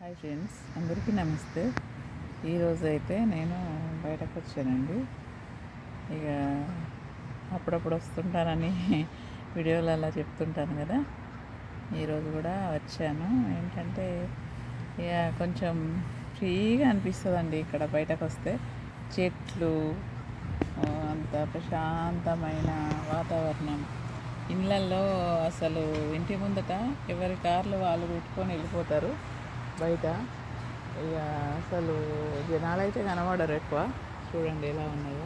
Hi friends, అందరికీ నమస్తే. ఈరోజు అయితే నేను బయటకు వచ్చానండి. ఇక అప్పుడప్పుడు వస్తుంటానని వీడియోలు అలా చెప్తుంటాను కదా. ఈరోజు కూడా వచ్చాను. ఏంటంటే ఇక కొంచెం ఫ్రీగా అనిపిస్తుందండి ఇక్కడ బయటకు వస్తే. చెట్లు, అంత ప్రశాంతమైన వాతావరణం. ఇళ్ళల్లో అసలు ఇంటి ముందట ఎవరి కార్లు వాళ్ళు పెట్టుకొని వెళ్ళిపోతారు బయట. ఇక అసలు జనాలు అయితే కనబడరు ఎక్కువ. చూడండి ఎలా ఉన్నాయో,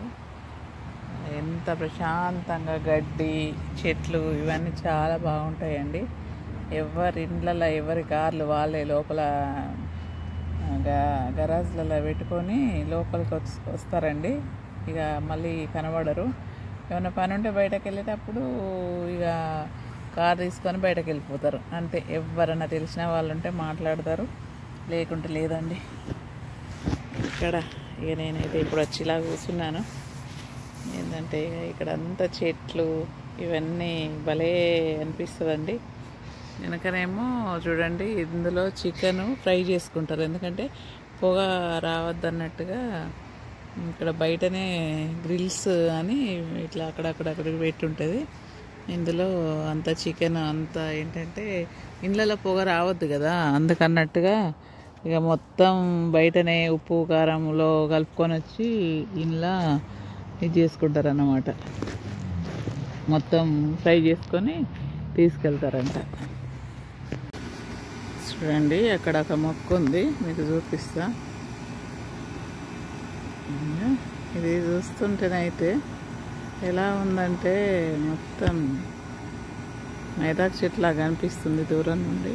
ఎంత ప్రశాంతంగా. గడ్డి, చెట్లు ఇవన్నీ చాలా బాగుంటాయండి. ఎవరి ఇండ్లలో ఎవరి కార్లు వాళ్ళే లోపల గరాజ్లలో పెట్టుకొని లోపలికి వస్తారండి. ఇక మళ్ళీ కనబడరు. ఏమైనా పని ఉంటే బయటకు వెళ్ళేటప్పుడు ఇక కార్ తీసుకొని బయటకు వెళ్ళిపోతారు అంతే. ఎవరన్నా తెలిసిన వాళ్ళు ఉంటే మాట్లాడతారు, లేకుంటే లేదండి. ఇక్కడ ఇక నేనైతే ఇప్పుడు వచ్చి ఇలా కూర్చున్నాను. ఏంటంటే ఇక్కడ అంతా చెట్లు ఇవన్నీ భలే అనిపిస్తుందండి. వెనకనేమో చూడండి, ఇందులో చికెన్ ఫ్రై చేసుకుంటారు. ఎందుకంటే పొగ రావద్దన్నట్టుగా ఇక్కడ బయటనే గ్రిల్స్ అని ఇట్లా అక్కడికి పెట్టి ఉంటుంది. ఇందులో అంత చికెన్ అంతా ఏంటంటే ఇండ్లలో పొగ రావద్దు కదా, అందుకన్నట్టుగా ఇక మొత్తం బయటనే ఉప్పు కారంలో కలుపుకొని వచ్చి ఇంట్లో ఇది చేసుకుంటారు అన్నమాట. మొత్తం ఫ్రై చేసుకొని తీసుకెళ్తారంట. చూడండి, అక్కడ ఒక మొక్క ఉంది, మీకు చూపిస్తా. ఇది చూస్తుంటేనైతే ఎలా ఉందంటే మొత్తం మైదాకు చెట్టు లాగా అనిపిస్తుంది దూరం నుండి.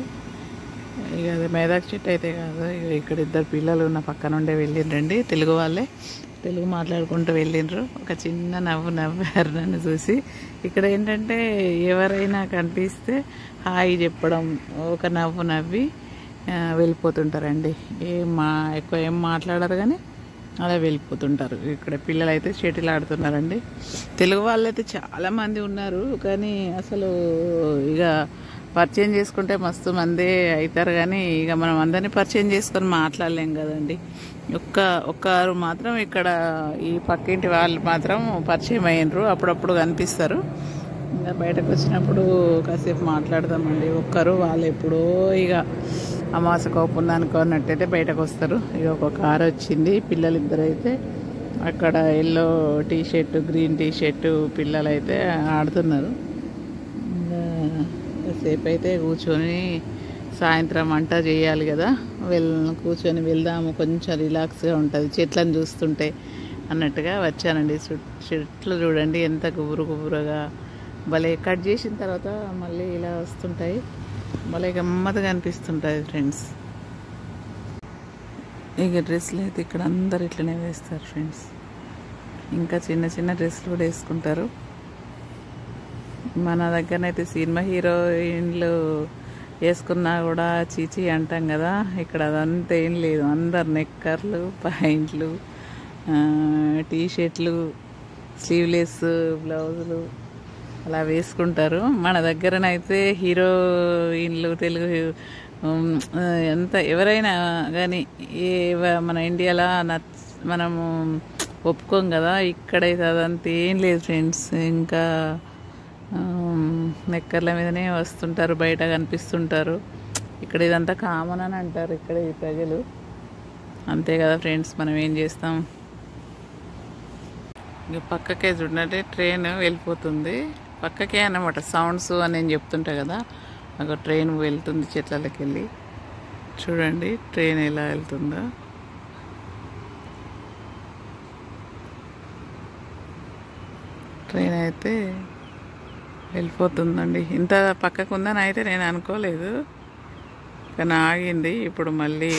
ఇక అది మైదాకు చెట్టు అయితే కాదు. ఇక్కడ ఇద్దరు పిల్లలు ఉన్న పక్క నుండే వెళ్ళిండ్రండి, తెలుగు వాళ్ళే. తెలుగు మాట్లాడుకుంటూ వెళ్ళిండ్రు. ఒక చిన్న నవ్వారు నన్ను చూసి. ఇక్కడ ఏంటంటే ఎవరైనా కనిపిస్తే హాయ్ చెప్పడం, ఒక నవ్వి వెళ్ళిపోతుంటారండి. ఎక్కువ ఏం మాట్లాడరు కానీ అలా వెళ్ళిపోతుంటారు. ఇక్కడ పిల్లలు అయితే షటిల్ ఆడుతున్నారండి. తెలుగు వాళ్ళైతే చాలామంది ఉన్నారు, కానీ అసలు ఇక పరిచయం చేసుకుంటే మస్తు మందే అవుతారు. కానీ ఇక మనం అందరినీ పరిచయం చేసుకొని మాట్లాడలేం కదండి. ఒక్కరు మాత్రం ఇక్కడ ఈ పక్కింటి వాళ్ళు మాత్రం పరిచయం అయ్యిండ్రు, అప్పుడప్పుడు కనిపిస్తారు. ఇంకా బయటకు వచ్చినప్పుడు కాసేపు మాట్లాడదామండి. వాళ్ళు ఎప్పుడో ఇక అమావాస్య కోపం అనుకున్నట్టయితే బయటకు వస్తారు. ఇక ఒక కారు వచ్చింది. పిల్లలిద్దరు అయితే అక్కడ ఎల్లో టీషర్టు, గ్రీన్ టీషర్టు పిల్లలు అయితే ఆడుతున్నారు. కాసేపు అయితే కూర్చొని సాయంత్రం వంట చేయాలి కదా, కూర్చొని వెళ్దాము, కొంచెం రిలాక్స్గా ఉంటుంది చెట్లను చూస్తుంటే అన్నట్టుగా వచ్చానండి. చెట్లు చూడండి ఎంత గుబురుగా భలే. కట్ చేసిన తర్వాత మళ్ళీ ఇలా వస్తుంటాయి, భలే గమ్మత్తుగా అనిపిస్తుంటుంది ఫ్రెండ్స్. ఇక డ్రెస్సులు అయితే ఇక్కడ అందరు ఇట్లనే వేస్తారు ఫ్రెండ్స్. ఇంకా చిన్న చిన్న డ్రెస్సులు కూడా వేసుకుంటారు. మన దగ్గరనైతే సినిమా హీరోయిన్లు వేసుకున్నా కూడా చీచి అంటాం కదా. ఇక్కడ అదంతా ఏం లేదు. అందరు నెక్కర్లు, పాయింట్లు, టీషర్ట్లు, స్లీవ్లెస్ బ్లౌజులు అలా వేసుకుంటారు. మన దగ్గరనైతే హీరోయిన్లు, తెలుగు ఎంత ఎవరైనా కానీ మన ఇండియాలో మనము ఒప్పుకోం కదా. ఇక్కడైతే అదంతా ఏం లేదు ఫ్రెండ్స్. ఇంకా నెక్కర్ల మీదనే వస్తుంటారు, బయట కనిపిస్తుంటారు. ఇక్కడ ఇదంతా కామన్ అని అంటారు ఇక్కడ ఈ ప్రజలు. అంతే కదా ఫ్రెండ్స్, మనం ఏం చేస్తాం. ఇక పక్కకే చూడండి, ట్రైన్ వెళ్ళిపోతుంది. పక్కకే అన్నమాట సౌండ్స్ అని నేను చెప్తుంటా కదా. ఒక ట్రైన్ వెళ్తుంది చెట్లకి వెళ్ళి. చూడండి ట్రైన్ ఎలా వెళ్తుందో. ట్రైన్ అయితే వెళ్ళిపోతుందండి. ఇంత పక్కకు ఉందని అయితే నేను అనుకోలేదు, కానీ ఆగింది. ఇప్పుడు మళ్ళీ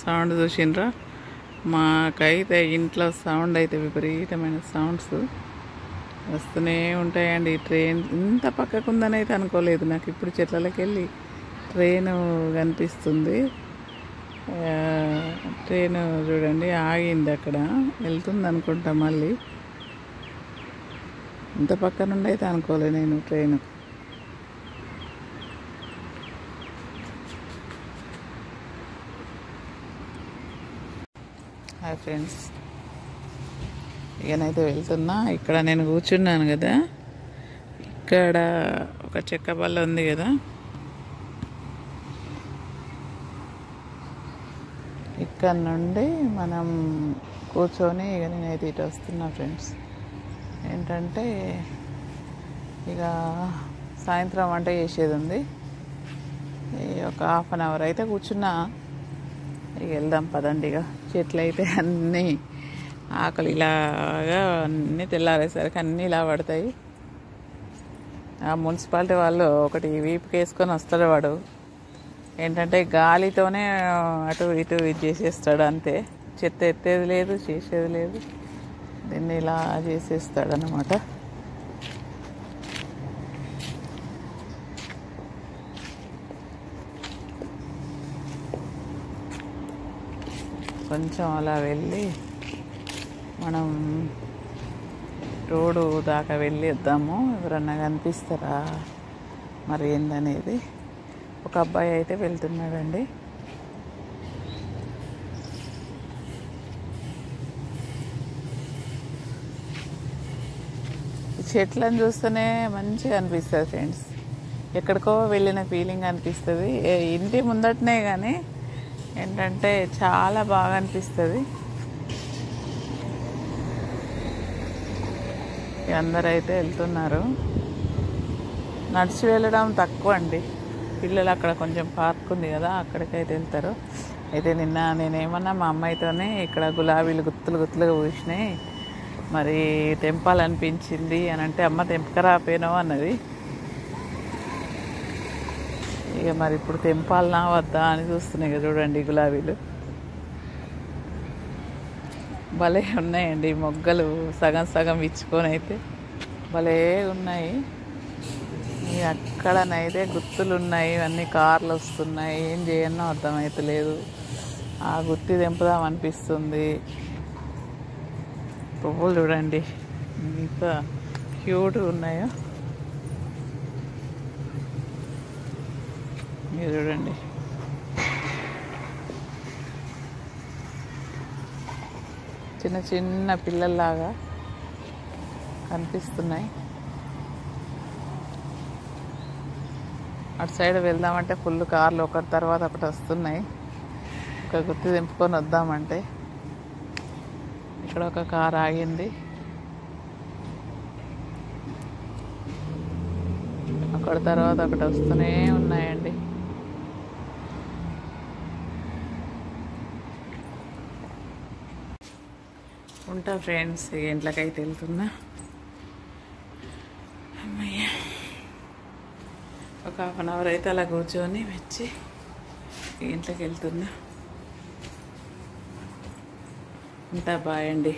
సౌండ్ చూసిండ్రా, మాకైతే ఇంట్లో సౌండ్ అయితే విపరీతమైన సౌండ్స్ వస్తూనే ఉంటాయండి. ట్రైన్ ఇంత పక్కకు ఉందని అయితే అనుకోలేదు. నాకు ఇప్పుడు చెట్లకి వెళ్ళి ట్రైన్ కనిపిస్తుంది. ట్రైన్ చూడండి ఆగింది, అక్కడ వెళ్తుంది అనుకుంటా. మళ్ళీ ఇంత పక్క నుండి అయితే అనుకోలేదు నేను ట్రైన్. హాయ్ ఫ్రెండ్స్, ఇకనైతే వెళ్తున్నా. ఇక్కడ నేను కూర్చున్నాను కదా, ఇక్కడ ఒక చెక్క బల్ల ఉంది కదా, ఇక్కడ నుండి మనం కూర్చొని ఇక నేనైతే ఇటు వస్తున్నా ఫ్రెండ్స్. ఏంటంటే ఇక సాయంత్రం వంట చేసేది ఉంది. ఒక హాఫ్ అన్ అవర్ అయితే కూర్చున్నా. ఇక వెళ్దాం పదండి. ఇక చెట్లు అయితే అన్నీ ఆకలి ఇలాగా అన్నీ తెల్లారేసరికి అన్నీ ఇలా పడతాయి. ఆ మున్సిపాలిటీ వాళ్ళు ఒకటి వీపుకి వేసుకొని వస్తాడు వాడు. ఏంటంటే గాలితోనే అటు ఇటు ఇది చేసేస్తాడు అంతే. చెత్త ఎత్తేది లేదు, చేసేది లేదు. దీన్ని ఇలా చేసేస్తాడు అన్నమాట. కొంచెం అలా వెళ్ళి మనం రోడ్డు దాకా వెళ్ళి వద్దాము. ఎవరన్నా కనిపిస్తారా మరి ఏందనేది. ఒక అబ్బాయి అయితే వెళ్తున్నాడండి. చెట్లను చూస్తేనే మంచిగా అనిపిస్తుంది ఫ్రెండ్స్. ఎక్కడికో వెళ్ళిన ఫీలింగ్ అనిపిస్తుంది. ఇంటి ముందటనే కానీ ఏంటంటే చాలా బాగా అనిపిస్తుంది. అందరైతే వెళ్తున్నారు. నడిచి వెళ్ళడం తక్కువ అండి. పిల్లలు అక్కడ కొంచెం పార్క్ ఉంది కదా, అక్కడికైతే వెళ్తారు. అయితే నిన్న నేనేమన్నా మా అమ్మాయితోనే ఇక్కడ గులాబీలు గుత్తులు గుత్తులుగా పూసినాయి, మరి తెంపాలనిపించింది అని అంటే, అమ్మ తెంపకరాపోయినో అన్నది. ఇక మరి ఇప్పుడు తెంపాలనా వద్దా అని చూస్తున్నాయి కదా, చూడండి గులాబీలు భలే ఉన్నాయండి. మొగ్గలు సగం సగం ఇచ్చుకొని అయితే భలే ఉన్నాయి. అక్కడనైతే గుత్తులు ఉన్నాయి, ఇవన్నీ కార్లు వస్తున్నాయి. ఏం చేయనో అర్థమవుతలేదు. ఆ గుత్తి తెంపుదాం అనిపిస్తుంది. పువ్వులు చూడండి ఎంత క్యూట్గా ఉన్నాయో. మీరు చూడండి. చిన్న చిన్న పిల్లల్లాగా కనిపిస్తున్నాయి. అటు సైడ్ వెళ్దామంటే ఫుల్ కార్లు ఒకరి తర్వాత ఒకటి వస్తున్నాయి. ఒక గుత్తి తెంపుకొని వద్దామంటే ఇక్కడ ఒక కార్ ఆగింది. అక్కడ తర్వాత ఒకటి వస్తూనే ఉన్నాయండి. ఉంటా ఫ్రెండ్స్. ఇంట్లోకైతే వెళ్తున్నా. అమ్మయ్య, ఒక హాఫ్ అన్ అవర్ అయితే అలా కూర్చొని వచ్చి ఇంట్లోకి వెళ్తున్నా. ఉంటా, బాయ్ అండి.